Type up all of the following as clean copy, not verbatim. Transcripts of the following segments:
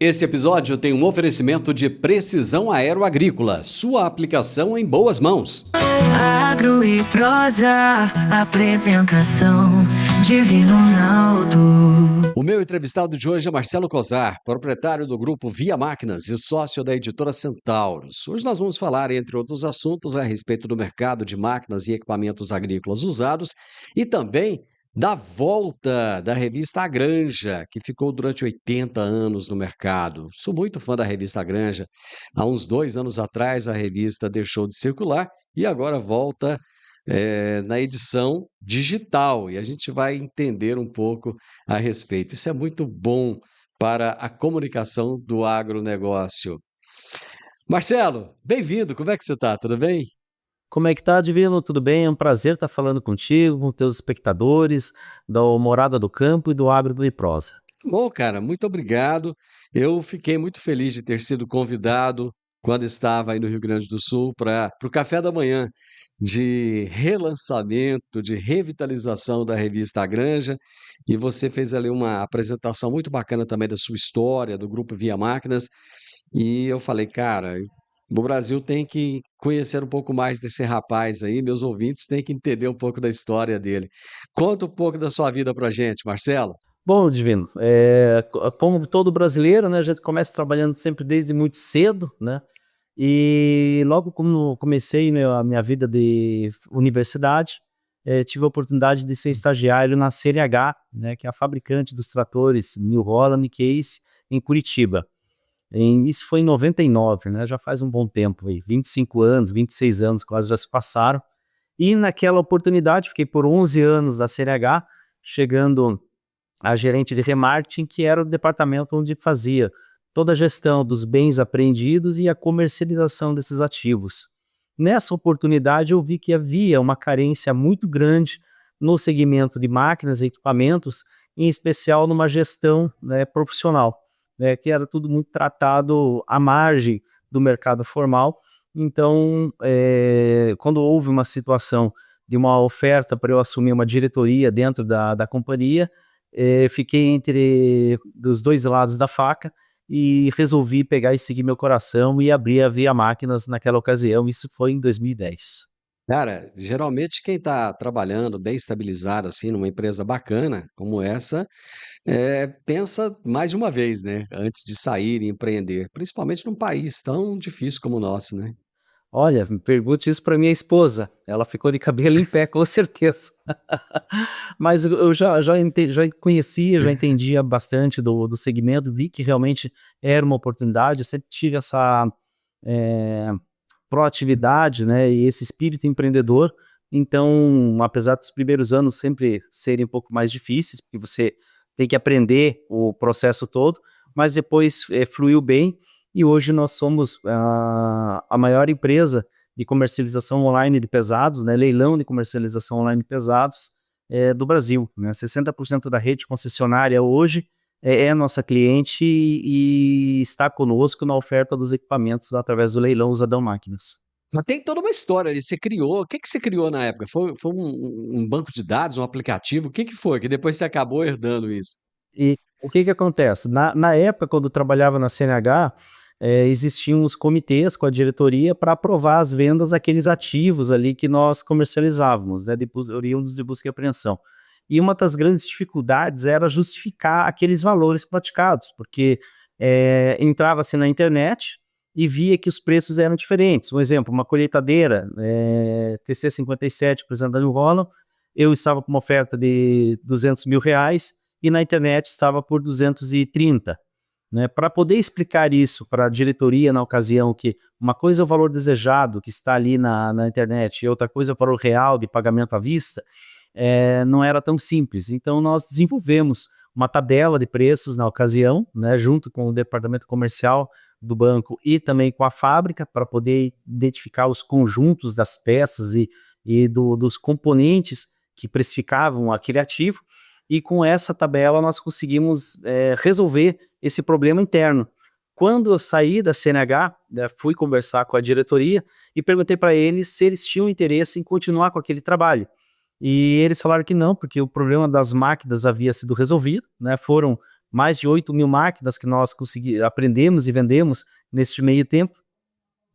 Esse episódio tem um oferecimento de Precisão Aeroagrícola, sua aplicação em boas mãos. Agro e prosa, apresentação Divino Ronaldo. O meu entrevistado de hoje é Marcelo Cosar, proprietário do grupo Via Máquinas e sócio da editora Centauros. Hoje nós vamos falar, entre outros assuntos, a respeito do mercado de máquinas e equipamentos agrícolas usados e também da volta da revista A Granja, que ficou durante 80 anos no mercado. Sou muito fã da revista A Granja. Há uns 2 anos atrás a revista deixou de circular e agora volta na edição digital, e a gente vai entender um pouco a respeito. Isso é muito bom para a comunicação do agronegócio. Marcelo, bem-vindo, como é que você está? Tudo bem? Como é que tá, Divino? Tudo bem? É um prazer estar falando contigo, com teus espectadores da Morada do Campo e do Agro do Iprosa. Bom, cara, muito obrigado. Eu fiquei muito feliz de ter sido convidado quando estava aí no Rio Grande do Sul para o café da manhã de relançamento, de revitalização da revista A Granja, e você fez ali uma apresentação muito bacana também da sua história, do Grupo Via Máquinas, e eu falei, cara, o Brasil tem que conhecer um pouco mais desse rapaz aí, meus ouvintes têm que entender um pouco da história dele. Conta um pouco da sua vida pra gente, Marcelo. Bom, Divino, como todo brasileiro, né, a gente começa trabalhando sempre desde muito cedo, né? E logo quando comecei, né, a minha vida de universidade, tive a oportunidade de ser estagiário na CNH, né, que é a fabricante dos tratores New Holland e Case, em Curitiba. Isso foi em 99, né? Já faz um bom tempo aí, 25 anos, 26 anos quase já se passaram. E naquela oportunidade fiquei por 11 anos na CNH, chegando a gerente de remarketing, que era o departamento onde fazia toda a gestão dos bens apreendidos e a comercialização desses ativos. Nessa oportunidade eu vi que havia uma carência muito grande no segmento de máquinas e equipamentos, em especial numa gestão, né, profissional, né, que era tudo muito tratado à margem do mercado formal. Então, quando houve uma situação de uma oferta para eu assumir uma diretoria dentro da companhia, fiquei entre os dois lados da faca e resolvi pegar e seguir meu coração e abrir a Via Máquinas naquela ocasião. Isso foi em 2010. Cara, geralmente quem está trabalhando bem estabilizado, assim, numa empresa bacana como essa, pensa mais de uma vez, né, antes de sair e empreender, principalmente num país tão difícil como o nosso, né? Olha, pergunte isso para minha esposa. Ela ficou de cabelo em pé, com certeza. Mas eu já conhecia, já entendia bastante do segmento, vi que realmente era uma oportunidade. Eu sempre tive essa eh, proatividade, né, e esse espírito empreendedor. Então, apesar dos primeiros anos sempre serem um pouco mais difíceis, porque você tem que aprender o processo todo, mas depois fluiu bem. E hoje nós somos a maior empresa de comercialização online de pesados, né, leilão de comercialização online de pesados do Brasil, né? 60% da rede concessionária hoje é nossa cliente e está conosco na oferta dos equipamentos através do leilão Usadão Máquinas. Mas tem toda uma história ali, você criou, o que que você criou na época? Foi um banco de dados, um aplicativo, o que que foi? Que depois você acabou herdando isso? E o que acontece? Na época, quando eu trabalhava na CNH, existiam os comitês com a diretoria para aprovar as vendas daqueles ativos ali que nós comercializávamos, né, oriundos de busca e apreensão. E uma das grandes dificuldades era justificar aqueles valores praticados, porque entrava-se na internet e via que os preços eram diferentes. Um exemplo, uma colheitadeira TC57, por exemplo, da New Holland, eu estava com uma oferta de R$ 200.000 e na internet estava por 230, né? Para poder explicar isso para a diretoria na ocasião, que uma coisa é o valor desejado que está ali na internet e outra coisa é o valor real de pagamento à vista, não era tão simples. Então nós desenvolvemos uma tabela de preços na ocasião, né, junto com o departamento comercial do banco e também com a fábrica, para poder identificar os conjuntos das peças e dos componentes que precificavam aquele ativo. E com essa tabela nós conseguimos resolver esse problema interno. Quando eu saí da CNH, fui conversar com a diretoria e perguntei para eles se eles tinham interesse em continuar com aquele trabalho. E eles falaram que não, porque o problema das máquinas havia sido resolvido, né? Foram mais de 8.000 máquinas que nós aprendemos e vendemos nesse meio tempo,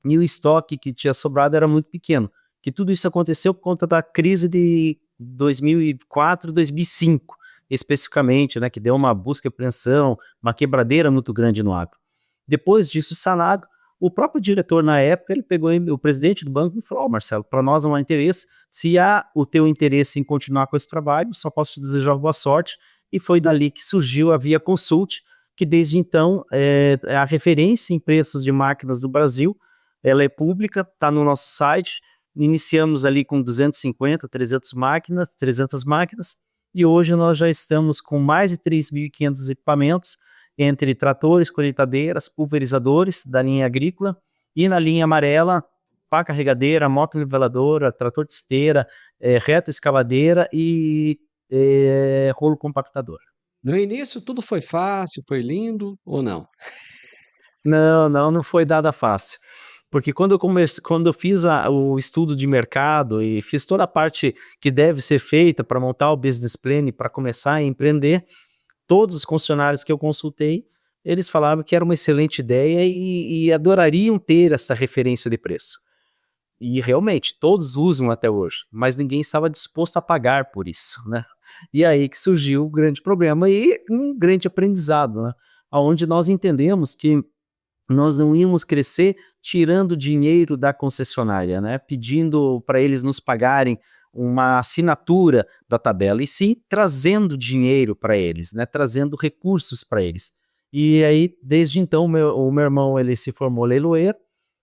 e o estoque que tinha sobrado era muito pequeno. Que tudo isso aconteceu por conta da crise de 2004, 2005, especificamente, né, que deu uma busca e apreensão, uma quebradeira muito grande no agro. Depois disso sanado, o próprio diretor na época, ele pegou o presidente do banco e falou: Marcelo, para nós não há interesse, se há o teu interesse em continuar com esse trabalho, só posso te desejar boa sorte. E foi dali que surgiu a Via Consult, que desde então é a referência em preços de máquinas do Brasil. Ela é pública, está no nosso site. Iniciamos ali com 250, 300 máquinas, e hoje nós já estamos com mais de 3.500 equipamentos, entre tratores, colheitadeiras, pulverizadores da linha agrícola, e na linha amarela, pá carregadeira, motoniveladora, trator de esteira, retroescavadeira e rolo compactador. No início tudo foi fácil, foi lindo ou não? Não foi dada fácil. Porque quando eu fiz o estudo de mercado e fiz toda a parte que deve ser feita para montar o business plan, para começar a empreender, todos os funcionários que eu consultei, eles falavam que era uma excelente ideia e adorariam ter essa referência de preço. E realmente, todos usam até hoje, mas ninguém estava disposto a pagar por isso, né? E aí que surgiu o grande problema e um grande aprendizado, né? Onde nós entendemos que nós não íamos crescer tirando dinheiro da concessionária, né? Pedindo para eles nos pagarem uma assinatura da tabela, e sim trazendo dinheiro para eles, né? Trazendo recursos para eles. E aí, desde então, o meu irmão ele se formou leiloeiro,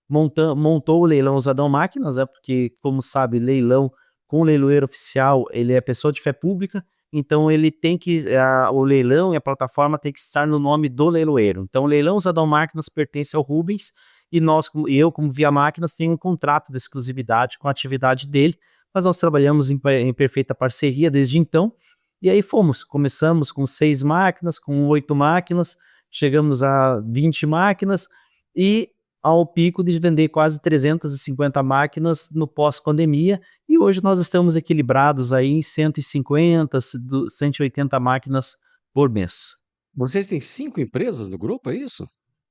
montou o leilão Usadão Máquinas, né? Porque, como sabe, leilão com o leiloeiro oficial, ele é pessoa de fé pública, então ele tem que, o leilão e a plataforma tem que estar no nome do leiloeiro. Então o leilão Usadão Máquinas pertence ao Rubens, e eu como Via Máquinas tenho um contrato de exclusividade com a atividade dele, mas nós trabalhamos em perfeita parceria desde então, e aí começamos com 6 máquinas, com 8 máquinas, chegamos a 20 máquinas, e ao pico de vender quase 350 máquinas no pós-pandemia, e hoje nós estamos equilibrados aí em 150, 180 máquinas por mês. Vocês têm 5 empresas no grupo, é isso?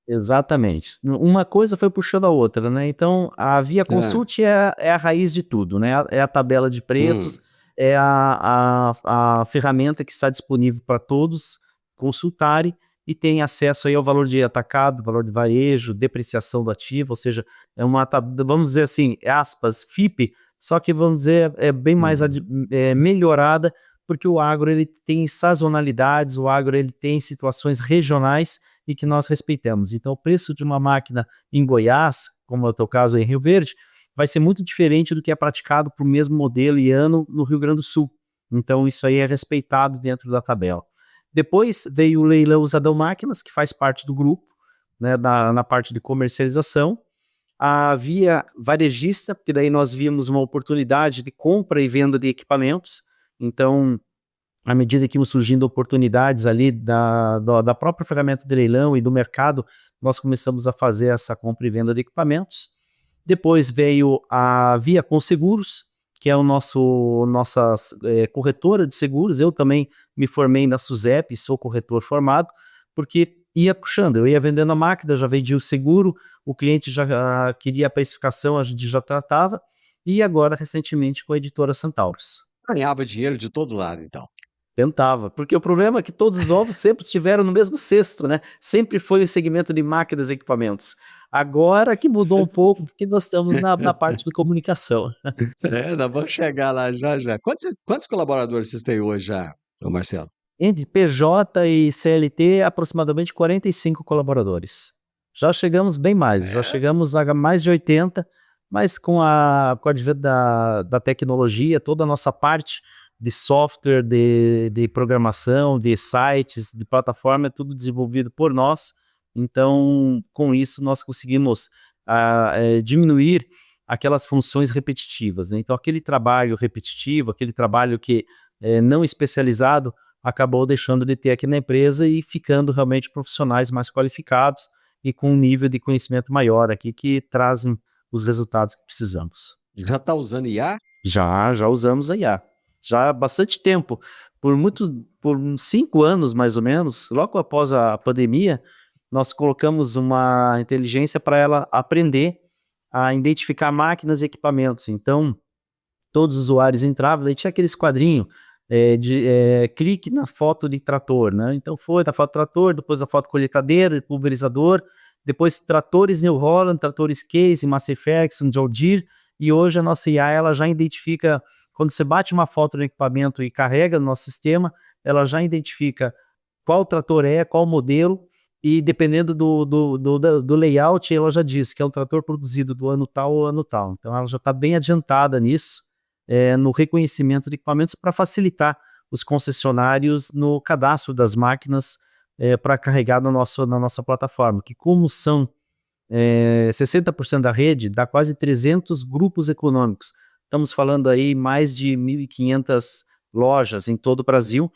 Exatamente. Uma coisa foi puxando a outra, né? Então, a Via Consult é a raiz de tudo, né? É a tabela de preços, é a ferramenta que está disponível para todos consultarem, e tem acesso aí ao valor de atacado, valor de varejo, depreciação do ativo, ou seja, é uma, vamos dizer assim, aspas, FIP, só que vamos dizer, é bem mais melhorada, porque o agro ele tem sazonalidades, o agro ele tem situações regionais e que nós respeitamos. Então o preço de uma máquina em Goiás, como é o teu caso em Rio Verde, vai ser muito diferente do que é praticado para o mesmo modelo e ano no Rio Grande do Sul. Então isso aí é respeitado dentro da tabela. Depois veio o leilão Usadão Máquinas, que faz parte do grupo, né, na parte de comercialização. A Via Varejista, porque daí nós vimos uma oportunidade de compra e venda de equipamentos. Então, à medida que iam surgindo oportunidades ali da própria ferramenta de leilão e do mercado, nós começamos a fazer essa compra e venda de equipamentos. Depois veio a Via Conseguros, que é nossa corretora de seguros. Eu também me formei na SUSEP, sou corretor formado, porque ia puxando, eu ia vendendo a máquina, já vendia o seguro, o cliente já queria a precificação, a gente já tratava, e agora, recentemente, com a editora Centauros. Ganhava dinheiro de todo lado, então. Tentava, porque o problema é que todos os ovos sempre estiveram no mesmo cesto, né? Sempre foi o segmento de máquinas e equipamentos. Agora que mudou um pouco, porque nós estamos na parte de comunicação. Nós vamos chegar lá já já. Quantos colaboradores vocês têm hoje já, ô Marcelo? Entre PJ e CLT, aproximadamente 45 colaboradores. Já chegamos bem mais, já chegamos a mais de 80, mas com o advento da tecnologia, toda a nossa parte de software, de programação, de sites, de plataforma, é tudo desenvolvido por nós. Então, com isso, nós conseguimos diminuir aquelas funções repetitivas, né? Então, aquele trabalho repetitivo, aquele trabalho que não especializado, acabou deixando de ter aqui na empresa e ficando realmente profissionais mais qualificados e com um nível de conhecimento maior aqui, que trazem os resultados que precisamos. Já está usando IA? Já usamos a IA. Já há bastante tempo, por uns 5 anos mais ou menos, logo após a pandemia, nós colocamos uma inteligência para ela aprender a identificar máquinas e equipamentos. Então, todos os usuários entravam, daí tinha aqueles quadrinhos clique na foto de trator, né? Então foi da foto do trator, depois a foto colheitadeira, pulverizador, depois tratores New Holland, tratores Case, Massey Ferguson, John Deere, e hoje a nossa IA ela já identifica, quando você bate uma foto no equipamento e carrega no nosso sistema, ela já identifica qual trator qual modelo, e dependendo do layout, ela já diz que é um trator produzido do ano tal ou ano tal. Então ela já está bem adiantada nisso, no reconhecimento de equipamentos para facilitar os concessionários no cadastro das máquinas para carregar na nossa plataforma, que como são 60% da rede, dá quase 300 grupos econômicos. Estamos falando aí mais de 1.500 lojas em todo o Brasil,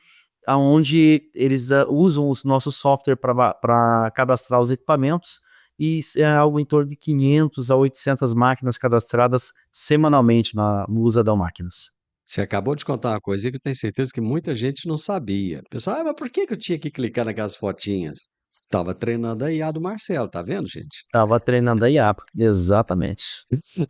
onde eles usam o nosso software para cadastrar os equipamentos, e é algo em torno de 500 a 800 máquinas cadastradas semanalmente no Usa da Máquinas. Você acabou de contar uma coisa aí que eu tenho certeza que muita gente não sabia. Pessoal, mas por que eu tinha que clicar naquelas fotinhas? Tava treinando a IA do Marcelo, tá vendo, gente? Estava treinando a IA, exatamente.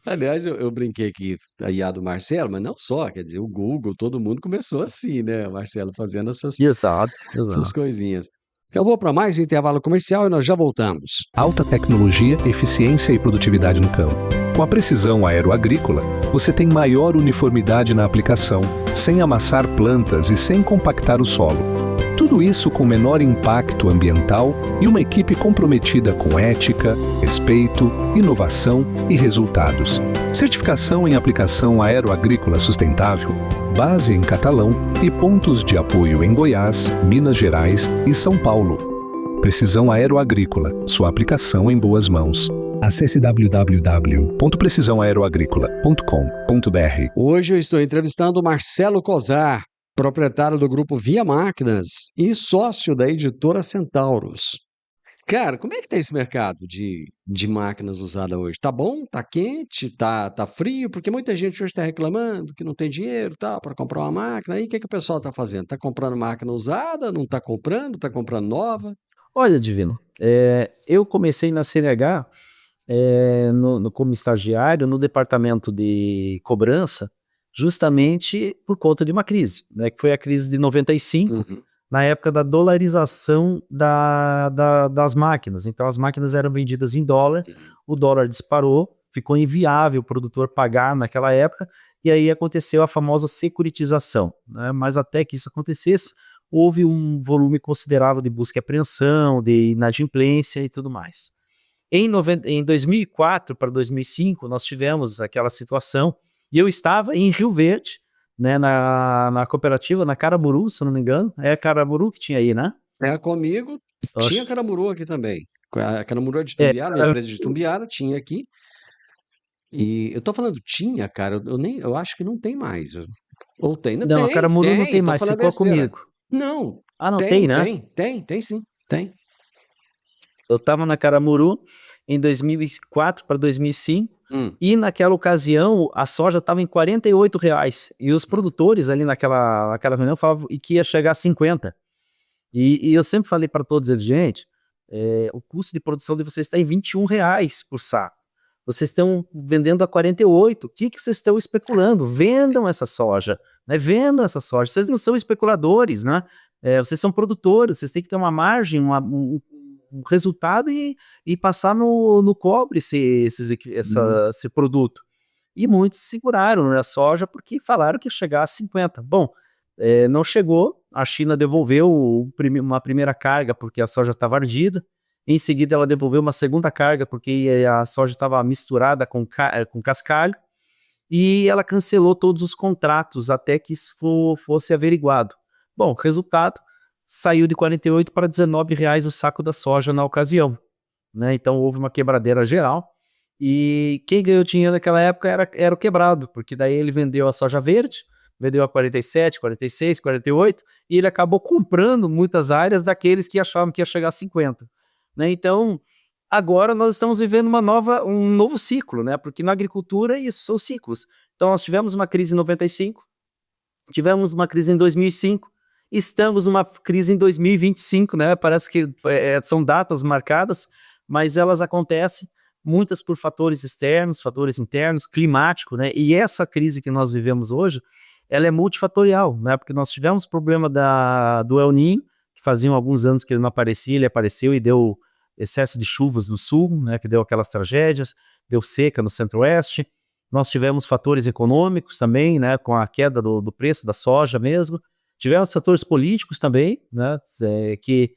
Aliás, eu brinquei que a IA do Marcelo, mas não só, quer dizer, o Google, todo mundo começou assim, né, Marcelo, fazendo Exato, essas exato. coisinhas. Eu vou para mais um intervalo comercial e nós já voltamos. Alta tecnologia, eficiência e produtividade no campo. Com a precisão aeroagrícola, você tem maior uniformidade na aplicação, sem amassar plantas e sem compactar o solo. Tudo isso com menor impacto ambiental e uma equipe comprometida com ética, respeito, inovação e resultados. Certificação em aplicação aeroagrícola sustentável, base em Catalão e pontos de apoio em Goiás, Minas Gerais e São Paulo. Precisão aeroagrícola, sua aplicação em boas mãos. Acesse www.precisãoaeroagrícola.com.br. Hoje eu estou entrevistando o Marcelo Cosar, proprietário do grupo Via Máquinas e sócio da editora Centauros. Cara, como é que tá esse mercado de máquinas usadas hoje? Tá bom? Tá quente? Tá frio? Porque muita gente hoje está reclamando que não tem dinheiro para comprar uma máquina. Aí o que o pessoal tá fazendo? Tá comprando máquina usada? Não tá comprando? Tá comprando nova? Olha, Divino, eu comecei na CNH como estagiário no departamento de cobrança, justamente por conta de uma crise, né, que foi a crise de 95, Uhum. na época da dolarização das máquinas. Então as máquinas eram vendidas em dólar, o dólar disparou, ficou inviável o produtor pagar naquela época, e aí aconteceu a famosa securitização, né? Mas até que isso acontecesse, houve um volume considerável de busca e apreensão, de inadimplência e tudo mais. Em 2004 para 2005, nós tivemos aquela situação, e eu estava em Rio Verde, né, na cooperativa, na Caramuru, se eu não me engano. É a Caramuru que tinha aí, né? Comigo, tinha Caramuru aqui também. A Caramuru é de É, Itumbiara, a empresa de Itumbiara, tinha aqui. E eu tô falando tinha, cara, eu acho que não tem mais. Ou tem? Não, não, a Caramuru não tem tô mais, falando ficou besteira. comigo. Não, Ah, não tem, né? tem sim, tem. Eu estava na Caramuru em 2004 para 2005, e naquela ocasião a soja estava em R$ 48, e os produtores ali naquela reunião falavam que ia chegar a 50. E eu sempre falei para todos eles, gente, o custo de produção de vocês está em R$ 21 por saco. Vocês estão vendendo a 48, o que vocês estão especulando? Vendam essa soja, né? Vendam essa soja. Vocês não são especuladores, né? Vocês são produtores, vocês têm que ter uma margem, um resultado e passar no cobre esse produto. E muitos seguraram, né, a soja porque falaram que ia chegar a 50. Bom, não chegou, a China devolveu uma primeira carga porque a soja estava ardida, em seguida ela devolveu uma segunda carga porque a soja estava misturada com cascalho, e ela cancelou todos os contratos até que isso fosse averiguado. Bom, resultado, saiu de 48 para R$19 o saco da soja na ocasião, né? Então houve uma quebradeira geral, e quem ganhou dinheiro naquela época era o quebrado, porque daí ele vendeu a soja verde, vendeu a 47, 46, 48, e ele acabou comprando muitas áreas daqueles que achavam que ia chegar a 50. Né? Então, agora nós estamos vivendo um novo ciclo, né? Porque na agricultura isso são ciclos. Então nós tivemos uma crise em 95, tivemos uma crise em 2005, Estamos numa crise em 2025, né? Parece que são datas marcadas, mas elas acontecem muitas por fatores externos, fatores internos, climático, né? E essa crise que nós vivemos hoje, ela é multifatorial, né? Porque nós tivemos problema do El Niño, que faziam alguns anos que ele não aparecia, ele apareceu e deu excesso de chuvas no sul, né? Que deu aquelas tragédias, deu seca no centro-oeste. Nós tivemos fatores econômicos também, né? Com a queda do preço da soja mesmo. Tivemos fatores políticos também, né? Que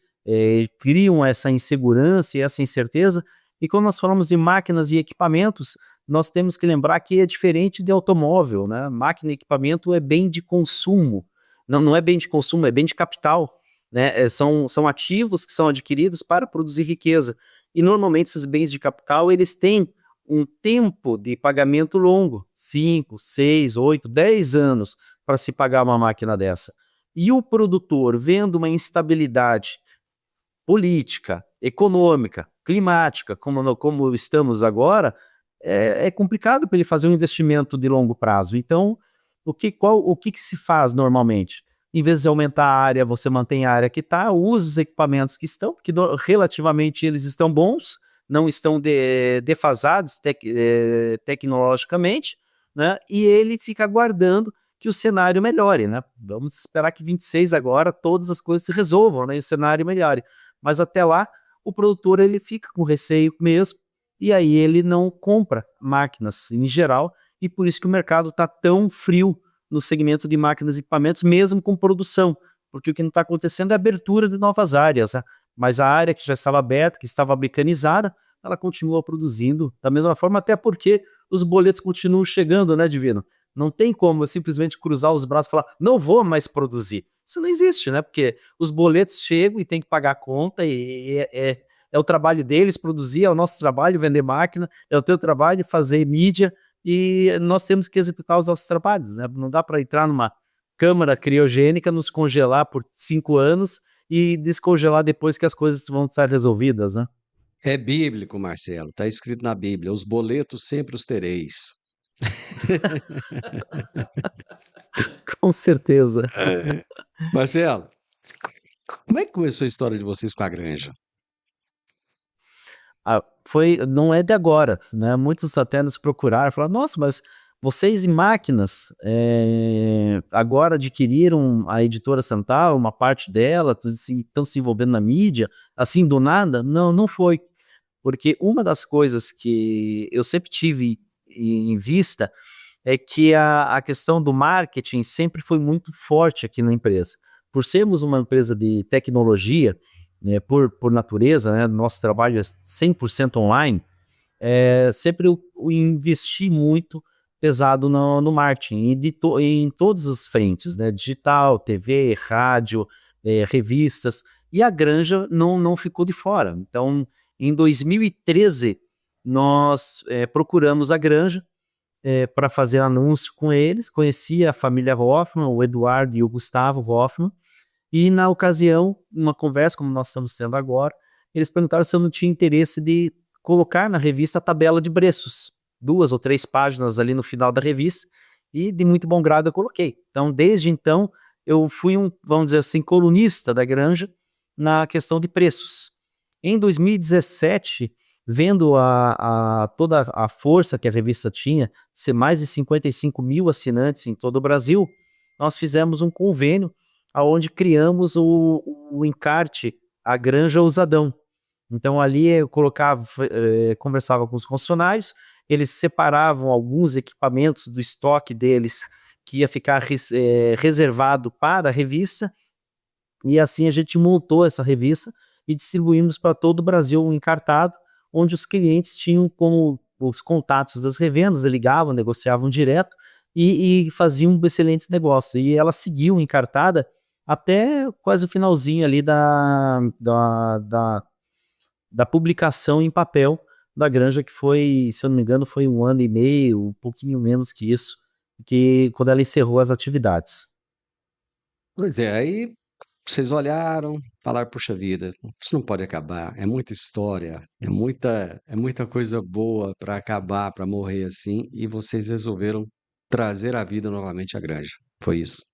criam essa insegurança e essa incerteza. E quando nós falamos de máquinas e equipamentos, nós temos que lembrar que é diferente de automóvel, né? Máquina e equipamento é bem de consumo. Não é bem de consumo, é bem de capital, né? São ativos que são adquiridos para produzir riqueza. E normalmente esses bens de capital, eles têm um tempo de pagamento longo, 5, 6, 8, 10 anos para se pagar uma máquina dessa. E o produtor, vendo uma instabilidade política, econômica, climática, como estamos agora, é complicado para ele fazer um investimento de longo prazo. Então, o que se faz normalmente? Em vez de aumentar a área, você mantém a área que está, usa os equipamentos que estão, porque relativamente eles estão bons, não estão defasados tecnologicamente, né? E ele fica aguardando que o cenário melhore, né? Vamos esperar que 26 agora todas as coisas se resolvam, né? E o cenário melhore. Mas até lá, o produtor ele fica com receio mesmo, e aí ele não compra máquinas em geral, e por isso que o mercado está tão frio no segmento de máquinas e equipamentos, mesmo com produção, porque o que não está acontecendo é a abertura de novas áreas, né? Mas a área que já estava aberta, que estava mecanizada, ela continua produzindo da mesma forma, até porque os boletos continuam chegando, né, Divino? Não tem como eu simplesmente cruzar os braços e falar, não vou mais produzir. Isso não existe, né? Porque os boletos chegam e tem que pagar a conta, e é o trabalho deles produzir, é o nosso trabalho vender máquina, é o teu trabalho fazer mídia, e nós temos que executar os nossos trabalhos, né? Não dá para entrar numa câmara criogênica, nos congelar por 5 anos e descongelar depois que as coisas vão estar resolvidas, né? É bíblico, Marcelo, está escrito na Bíblia: os boletos sempre os tereis. Com certeza. Marcelo, como é que começou a história de vocês com a granja? Não é de agora, né? Muitos até nos procuraram, falaram, nossa, mas vocês em máquinas agora adquiriram a Editora Centauro, uma parte dela, estão se envolvendo na mídia, assim do nada? Não, não foi. Porque uma das coisas que eu sempre tive em vista é que a questão do marketing sempre foi muito forte aqui na empresa. Por sermos uma empresa de tecnologia, por natureza, né, nosso trabalho é 100% online, sempre eu investi muito pesado no marketing, em todas as frentes, né, digital, TV, rádio, revistas, e a granja não ficou de fora. Então, em 2013, nós procuramos a granja para fazer anúncio com eles, conheci a família Hoffman, o Eduardo e o Gustavo Hoffman, e na ocasião, uma conversa como nós estamos tendo agora, eles perguntaram se eu não tinha interesse de colocar na revista a tabela de preços, 2 ou 3 páginas ali no final da revista, e de muito bom grado eu coloquei. Então, desde então, eu fui vamos dizer assim, colunista da granja na questão de preços. Em 2017, vendo toda a força que a revista tinha, ser mais de 55 mil assinantes em todo o Brasil, nós fizemos um convênio onde criamos o encarte A Granja Ousadão. Então ali eu conversava com os funcionários, eles separavam alguns equipamentos do estoque deles que ia ficar reservado para a revista, e assim a gente montou essa revista e distribuímos para todo o Brasil um encartado, onde os clientes tinham como os contatos das revendas, ligavam, negociavam direto e faziam excelentes negócios. E ela seguiu encartada até quase o finalzinho ali da publicação em papel da granja, que foi, se eu não me engano, foi 1 ano e meio, um pouquinho menos que isso, quando ela encerrou as atividades. Pois é, aí vocês olharam, falaram: puxa vida, isso não pode acabar, é muita história, é muita coisa boa para acabar, para morrer assim, e vocês resolveram trazer à vida novamente a granja. Foi isso.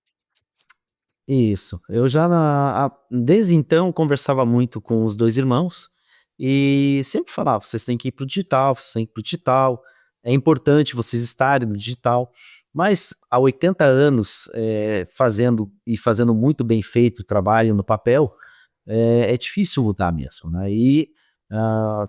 Isso. Eu já desde então conversava muito com os 2 irmãos e sempre falava: "Vocês têm que ir para o digital, vocês têm que ir para o digital, é importante vocês estarem no digital". Mas há 80 anos, fazendo muito bem feito o trabalho no papel, é difícil mudar mesmo, né. E,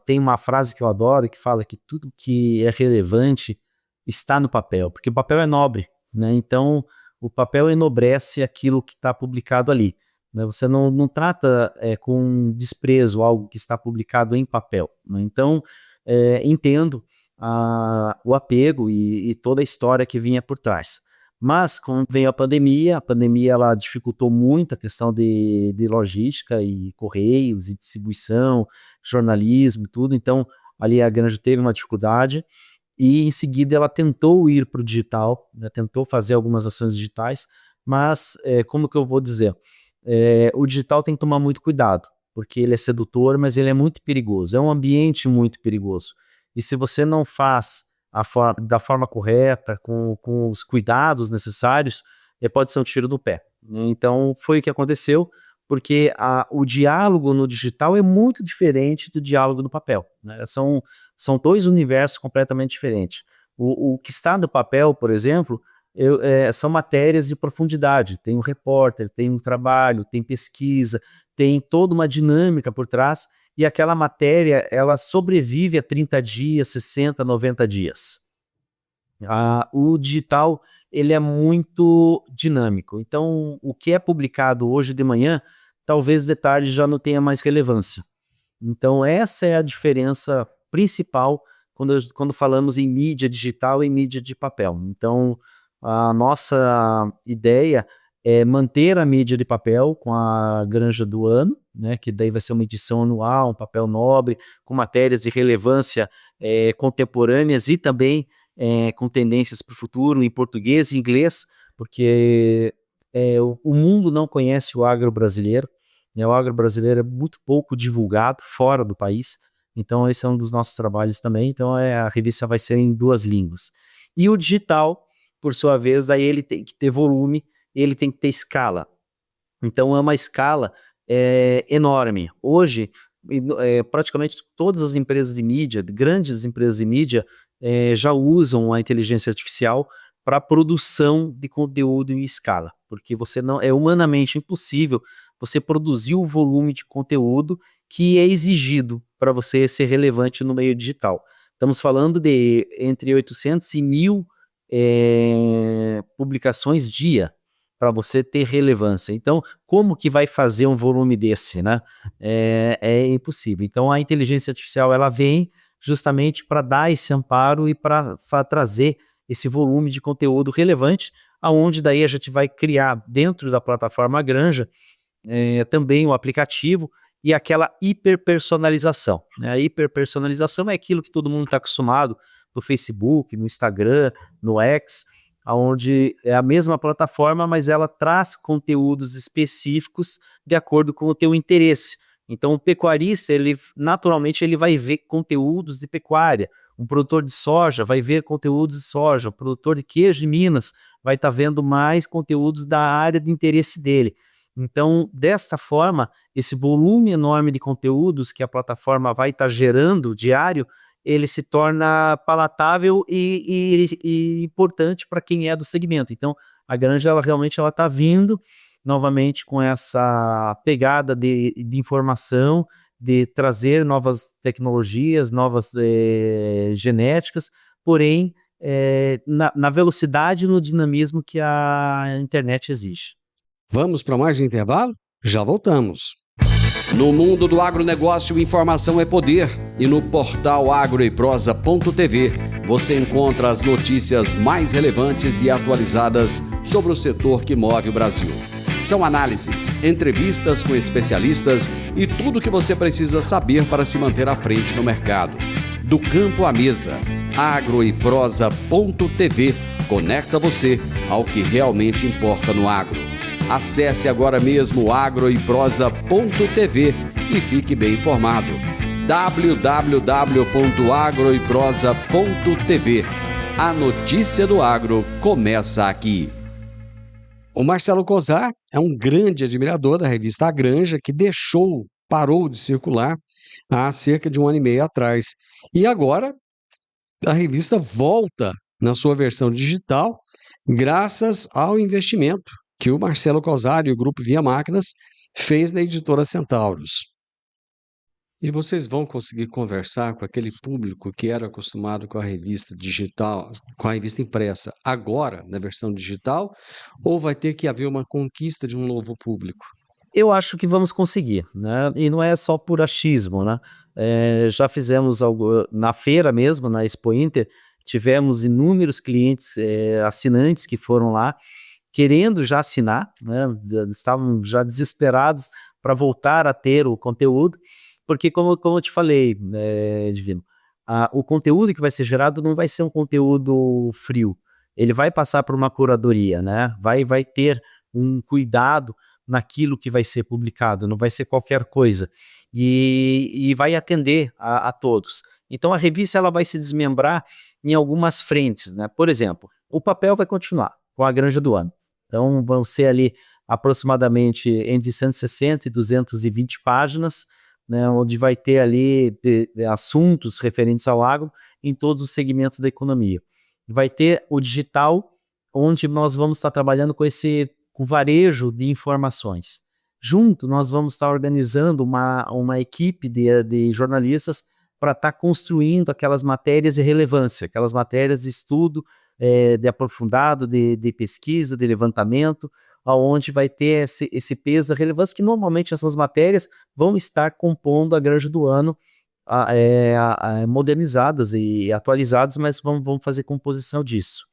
tem uma frase que eu adoro que fala que tudo que é relevante está no papel, porque o papel é nobre, né, então o papel enobrece aquilo que está publicado ali, né, você não trata, com desprezo algo que está publicado em papel, né, então, entendo o apego e toda a história que vinha por trás. Mas quando veio a pandemia ela dificultou muito a questão de logística e correios e distribuição, jornalismo e tudo, então ali a Granja teve uma dificuldade e em seguida ela tentou ir para o digital, né, tentou fazer algumas ações digitais, mas, como que eu vou dizer? O digital tem que tomar muito cuidado, porque ele é sedutor, mas ele é muito perigoso, é um ambiente muito perigoso. E se você não faz da forma correta, com os cuidados necessários, pode ser um tiro no pé. Então foi o que aconteceu, porque o diálogo no digital é muito diferente do diálogo no papel, né? São 2 universos completamente diferentes. O que está no papel, por exemplo, são matérias de profundidade, tem um repórter, tem um trabalho, tem pesquisa, tem toda uma dinâmica por trás, e aquela matéria ela sobrevive a 30 dias, 60, 90 dias. O digital ele é muito dinâmico, então o que é publicado hoje de manhã, talvez de tarde já não tenha mais relevância. Então essa é a diferença principal quando falamos em mídia digital e mídia de papel. Então a nossa ideia é manter a mídia de papel com a Granja do Ano, né, que daí vai ser uma edição anual, um papel nobre, com matérias de relevância contemporâneas e também com tendências para o futuro em português e inglês, porque o mundo não conhece o agro brasileiro, né, o agro brasileiro é muito pouco divulgado fora do país, então esse é um dos nossos trabalhos também, então a revista vai ser em 2 línguas. E o digital, por sua vez, daí ele tem que ter volume, ele tem que ter escala. Então é uma escala enorme. Hoje, praticamente todas as empresas de mídia, grandes empresas de mídia, já usam a inteligência artificial para produção de conteúdo em escala, porque é humanamente impossível você produzir o volume de conteúdo que é exigido para você ser relevante no meio digital. Estamos falando de entre 800 e 1.000 publicações dia para você ter relevância. Então, como que vai fazer um volume desse, né? É impossível. Então, a inteligência artificial ela vem justamente para dar esse amparo e para trazer esse volume de conteúdo relevante, aonde daí a gente vai criar dentro da plataforma Granja também o aplicativo e aquela hiperpersonalização, né? A hiperpersonalização é aquilo que todo mundo está acostumado no Facebook, no Instagram, no X, onde é a mesma plataforma, mas ela traz conteúdos específicos de acordo com o teu interesse. Então o pecuarista, naturalmente ele vai ver conteúdos de pecuária, um produtor de soja vai ver conteúdos de soja, o produtor de queijo de Minas vai estar vendo mais conteúdos da área de interesse dele. Então, desta forma, esse volume enorme de conteúdos que a plataforma vai estar gerando diário, ele se torna palatável e importante para quem é do segmento. Então, a Granja ela realmente está vindo novamente com essa pegada de informação, de trazer novas tecnologias, novas genéticas, porém na velocidade e no dinamismo que a internet exige. Vamos para mais um intervalo? Já voltamos. No mundo do agronegócio, informação é poder. E no portal agroeprosa.tv você encontra as notícias mais relevantes e atualizadas sobre o setor que move o Brasil. São análises, entrevistas com especialistas e tudo o que você precisa saber para se manter à frente no mercado. Do campo à mesa, agroeprosa.tv conecta você ao que realmente importa no agro. Acesse agora mesmo agroeprosa.tv e fique bem informado. www.agroeprosa.tv. A notícia do agro começa aqui. O Marcelo Cosar é um grande admirador da revista A Granja, que parou de circular há cerca de um ano e meio atrás. E agora a revista volta na sua versão digital, graças ao investimento que o Marcelo Cosar e o Grupo Via Máquinas fez na editora Centauros. E vocês vão conseguir conversar com aquele público que era acostumado com a revista digital, com a revista impressa, agora na versão digital, ou vai ter que haver uma conquista de um novo público? Eu acho que vamos conseguir, né? E não é só por achismo, né? Já fizemos algo na feira mesmo, na Expo Inter, tivemos inúmeros clientes, assinantes que foram lá querendo já assinar, né? Estavam já desesperados para voltar a ter o conteúdo, porque como eu te falei, Divino, o conteúdo que vai ser gerado não vai ser um conteúdo frio, ele vai passar por uma curadoria, né? Vai ter um cuidado naquilo que vai ser publicado, não vai ser qualquer coisa, e vai atender a todos. Então a revista ela vai se desmembrar em algumas frentes, né? Por exemplo, o papel vai continuar com a Granja do Ano, então vão ser ali aproximadamente entre 160 e 220 páginas, né, onde vai ter ali assuntos referentes ao agro em todos os segmentos da economia. Vai ter o digital, onde nós vamos estar trabalhando com varejo de informações. Junto, nós vamos estar organizando uma equipe de jornalistas para estar construindo aquelas matérias de relevância, aquelas matérias de estudo de aprofundado, de pesquisa, de levantamento, onde vai ter esse peso da relevância, que normalmente essas matérias vão estar compondo a Granja do Ano, modernizadas e atualizadas, mas vamos fazer composição disso,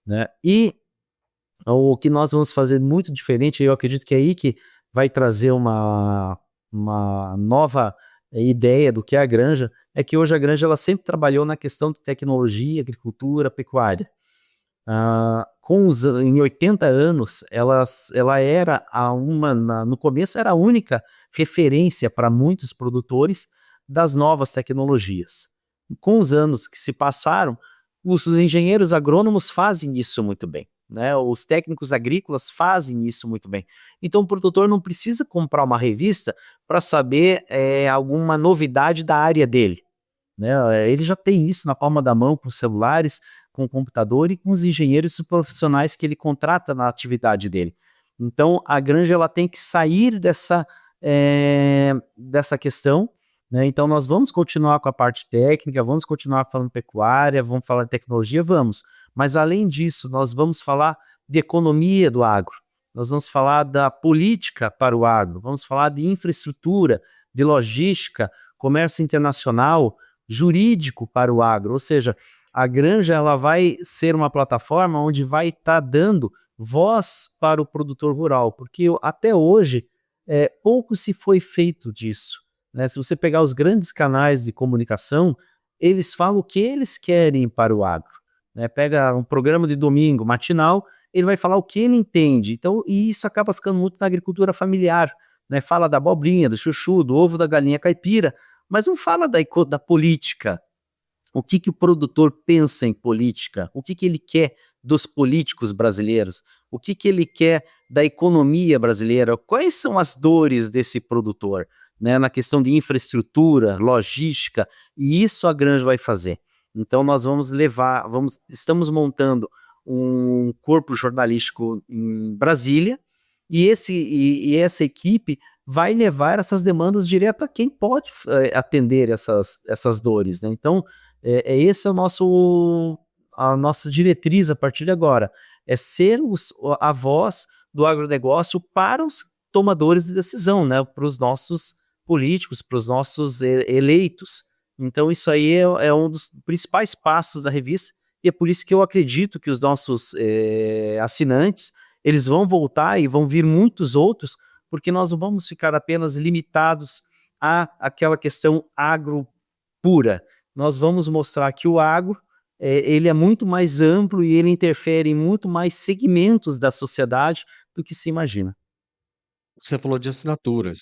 né? E o que nós vamos fazer muito diferente, eu acredito que é aí que vai trazer uma nova ideia do que é a Granja, é que hoje a Granja ela sempre trabalhou na questão de tecnologia, agricultura, pecuária. Em 80 anos, ela era no começo era a única referência para muitos produtores das novas tecnologias. Com os anos que se passaram, os engenheiros agrônomos fazem isso muito bem, né? Os técnicos agrícolas fazem isso muito bem. Então o produtor não precisa comprar uma revista para saber alguma novidade da área dele, né? Ele já tem isso na palma da mão, com celulares, com o computador e com os engenheiros profissionais que ele contrata na atividade dele. Então a Granja ela tem que sair dessa questão, né? Então nós vamos continuar com a parte técnica, vamos continuar falando pecuária, vamos falar de tecnologia, mas além disso nós vamos falar de economia do agro, nós vamos falar da política para o agro, vamos falar de infraestrutura, de logística, comércio internacional, jurídico para o agro, ou seja, a Granja ela vai ser uma plataforma onde vai estar dando voz para o produtor rural, porque até hoje pouco se foi feito disso, né? Se você pegar os grandes canais de comunicação, eles falam o que eles querem para o agro, né? Pega um programa de domingo matinal, ele vai falar o que ele entende, então, e isso acaba ficando muito na agricultura familiar, né? Fala da abobrinha, do chuchu, do ovo da galinha caipira, mas não fala da política. O que o produtor pensa em política? O que ele quer dos políticos brasileiros? O que ele quer da economia brasileira? Quais são as dores desse produtor, né, na questão de infraestrutura, logística? E isso a Granja vai fazer. Então nós estamos montando um corpo jornalístico em Brasília, e essa equipe vai levar essas demandas direto a quem pode atender essas dores, né? Então, esse é a nossa diretriz a partir de agora, é ser a voz do agronegócio para os tomadores de decisão, né? Para os nossos políticos, para os nossos eleitos. Então isso aí é um dos principais passos da revista, e é por isso que eu acredito que os nossos assinantes, eles vão voltar e vão vir muitos outros, porque nós não vamos ficar apenas limitados àquela questão agro pura. Nós vamos mostrar que o agro ele é muito mais amplo e ele interfere em muito mais segmentos da sociedade do que se imagina. Você falou de assinaturas.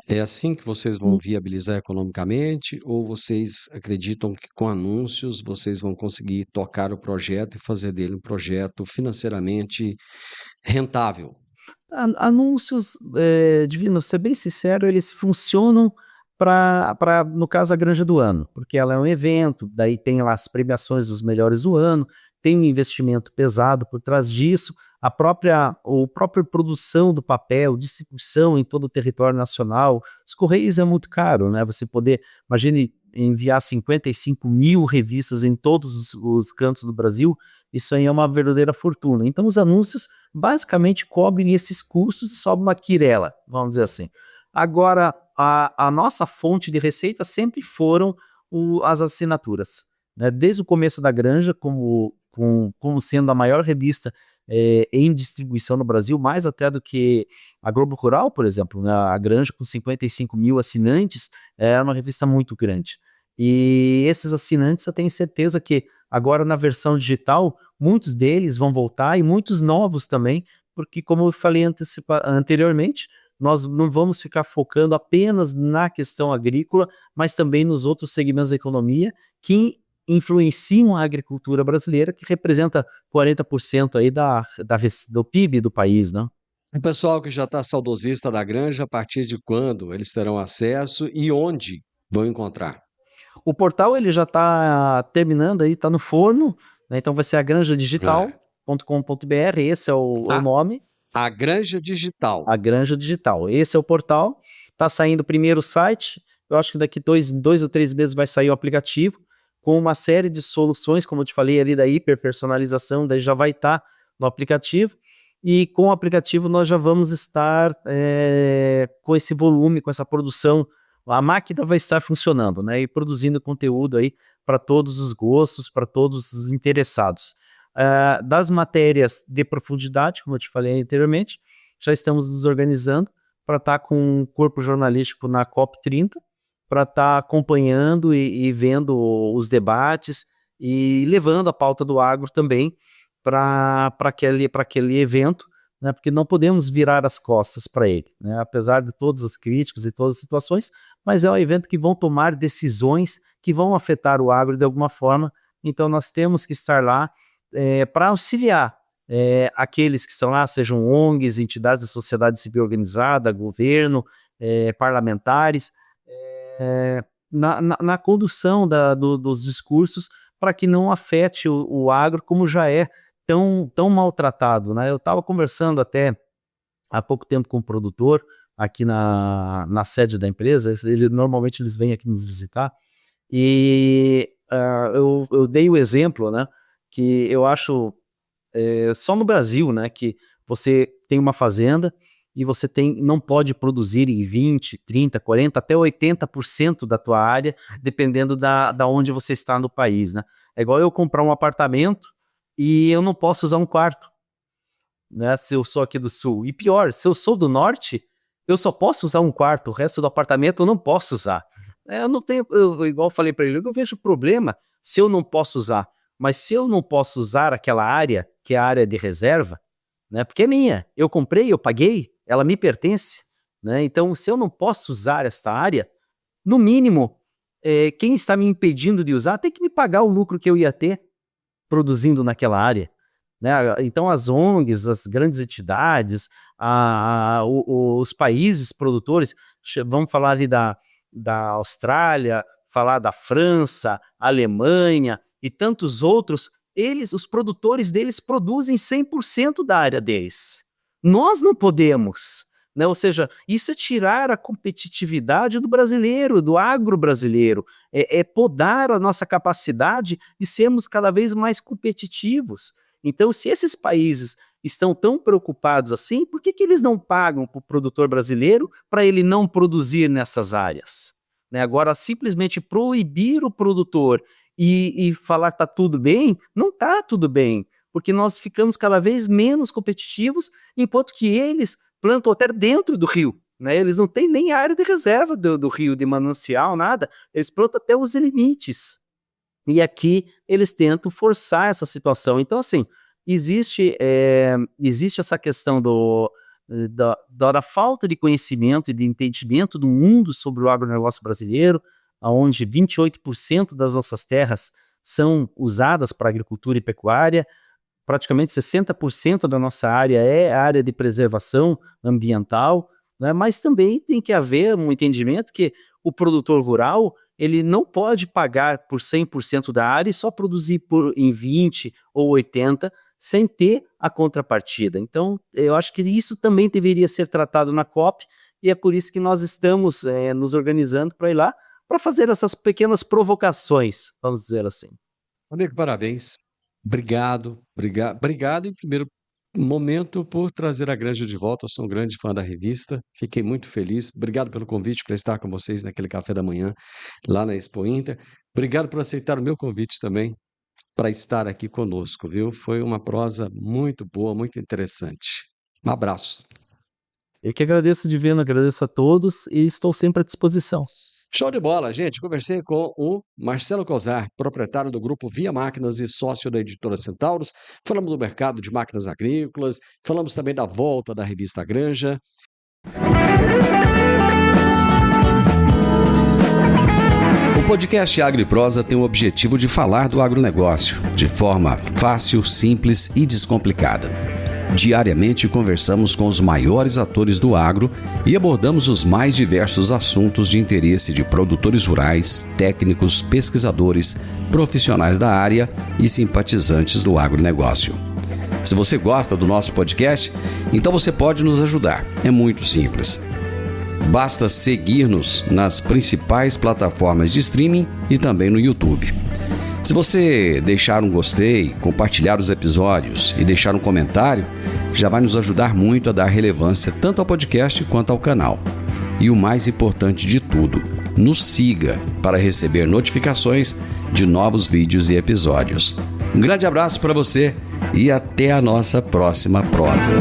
É assim que vocês vão viabilizar economicamente, ou vocês acreditam que com anúncios vocês vão conseguir tocar o projeto e fazer dele um projeto financeiramente rentável? Anúncios, Divino, ser bem sincero, eles funcionam no caso, a Granja do Ano, porque ela é um evento, daí tem lá as premiações dos melhores do ano, tem um investimento pesado por trás disso, a própria produção do papel, distribuição em todo o território nacional. Os Correios é muito caro, né? Você poder, imagine enviar 55 mil revistas em todos os cantos do Brasil, isso aí é uma verdadeira fortuna. Então os anúncios basicamente cobrem esses custos e sobe uma quirela, vamos dizer assim. Agora, a nossa fonte de receita sempre foram as assinaturas, né? Desde o começo da Granja, como sendo a maior revista em distribuição no Brasil, mais até do que a Globo Rural, por exemplo, né? A Granja, com 55 mil assinantes, é uma revista muito grande. E esses assinantes, eu tenho certeza que agora na versão digital, muitos deles vão voltar e muitos novos também, porque, como eu falei anteriormente, nós não vamos ficar focando apenas na questão agrícola, mas também nos outros segmentos da economia que influenciam a agricultura brasileira, que representa 40% aí do PIB do país, né? O pessoal que já está saudosista da Granja, a partir de quando eles terão acesso e onde vão encontrar? O portal ele já está terminando aí, está no forno, né? Então vai ser É. agranjadigital.com.br, esse é o A nome. a Granja Digital. A Granja Digital. Esse é o portal. Está saindo primeiro o site. Eu acho que daqui 2 ou 3 meses vai sair o aplicativo, com uma série de soluções, como eu te falei ali, da hiperpersonalização, daí já vai estar no aplicativo. E com o aplicativo nós já vamos estar com esse volume, com essa produção. A máquina vai estar funcionando, né? E produzindo conteúdo aí para todos os gostos, para todos os interessados. Das matérias de profundidade, como eu te falei anteriormente, já estamos nos organizando para estar com um corpo jornalístico na COP30, para estar acompanhando e vendo os debates e levando a pauta do agro também para aquele evento, né? Porque não podemos virar as costas para ele, né? Apesar de todas as críticas e todas as situações, mas é um evento que vão tomar decisões que vão afetar o agro de alguma forma, então nós temos que estar lá para auxiliar aqueles que estão lá, sejam ONGs, entidades da sociedade civil organizada, governo, parlamentares, na condução dos discursos, para que não afete o agro como já é tão maltratado, né? Eu estava conversando até há pouco tempo com um produtor aqui na sede da empresa, normalmente eles vêm aqui nos visitar, e eu dei o exemplo, né, que eu acho só no Brasil, né, que você tem uma fazenda e você não pode produzir em 20, 30, 40, até 80% da tua área, dependendo da onde você está no país, né? É igual eu comprar um apartamento e eu não posso usar um quarto, né, se eu sou aqui do sul. E pior, se eu sou do norte, eu só posso usar um quarto, o resto do apartamento eu não posso usar. Eu não tenho, igual eu falei para ele, eu vejo problema se eu não posso usar, mas se eu não posso usar aquela área, que é a área de reserva, né, porque é minha, eu comprei, eu paguei, ela me pertence, né? Então, se eu não posso usar esta área, no mínimo, quem está me impedindo de usar tem que me pagar o lucro que eu ia ter produzindo naquela área, né? Então, as ONGs, as grandes entidades, os países produtores, vamos falar ali da Austrália, falar da França, Alemanha e tantos outros, os produtores deles produzem 100% da área deles. Nós não podemos, né? Ou seja, isso é tirar a competitividade do brasileiro, do agro brasileiro, é podar a nossa capacidade de sermos cada vez mais competitivos. Então, se esses países estão tão preocupados assim, por que eles não pagam para o produtor brasileiro para ele não produzir nessas áreas? Né? Agora, simplesmente proibir o produtor e falar que está tudo bem, não está tudo bem, porque nós ficamos cada vez menos competitivos, enquanto que eles plantam até dentro do rio, né? Eles não têm nem área de reserva do rio, de manancial, nada, eles plantam até os limites. E aqui eles tentam forçar essa situação. Então, assim, existe essa questão da falta de conhecimento e de entendimento do mundo sobre o agronegócio brasileiro, onde 28% das nossas terras são usadas para agricultura e pecuária, praticamente 60% da nossa área é a área de preservação ambiental, né? Mas também tem que haver um entendimento que o produtor rural, ele não pode pagar por 100% da área e só produzir em 20% ou 80%, sem ter a contrapartida. Então, eu acho que isso também deveria ser tratado na COP, e é por isso que nós estamos nos organizando para ir lá, para fazer essas pequenas provocações, vamos dizer assim. Amigo, parabéns. Obrigado em primeiro momento por trazer a Granja de volta. Eu sou um grande fã da revista, fiquei muito feliz. Obrigado pelo convite para estar com vocês naquele café da manhã lá na Expo Inter. Obrigado por aceitar o meu convite também para estar aqui conosco, viu? Foi uma prosa muito boa, muito interessante. Um abraço. Eu que agradeço, Divino, agradeço a todos e estou sempre à disposição. Show de bola, gente. Conversei com o Marcelo Cosar, proprietário do grupo Via Máquinas e sócio da editora Centauros. Falamos do mercado de máquinas agrícolas, falamos também da volta da revista Granja. O podcast Agro e Prosa tem o objetivo de falar do agronegócio de forma fácil, simples e descomplicada. Diariamente conversamos com os maiores atores do agro e abordamos os mais diversos assuntos de interesse de produtores rurais, técnicos, pesquisadores, profissionais da área e simpatizantes do agronegócio. Se você gosta do nosso podcast, então você pode nos ajudar. É muito simples. Basta seguir-nos nas principais plataformas de streaming e também no YouTube. Se você deixar um gostei, compartilhar os episódios e deixar um comentário, já vai nos ajudar muito a dar relevância tanto ao podcast quanto ao canal. E o mais importante de tudo, nos siga para receber notificações de novos vídeos e episódios. Um grande abraço para você e até a nossa próxima prosa.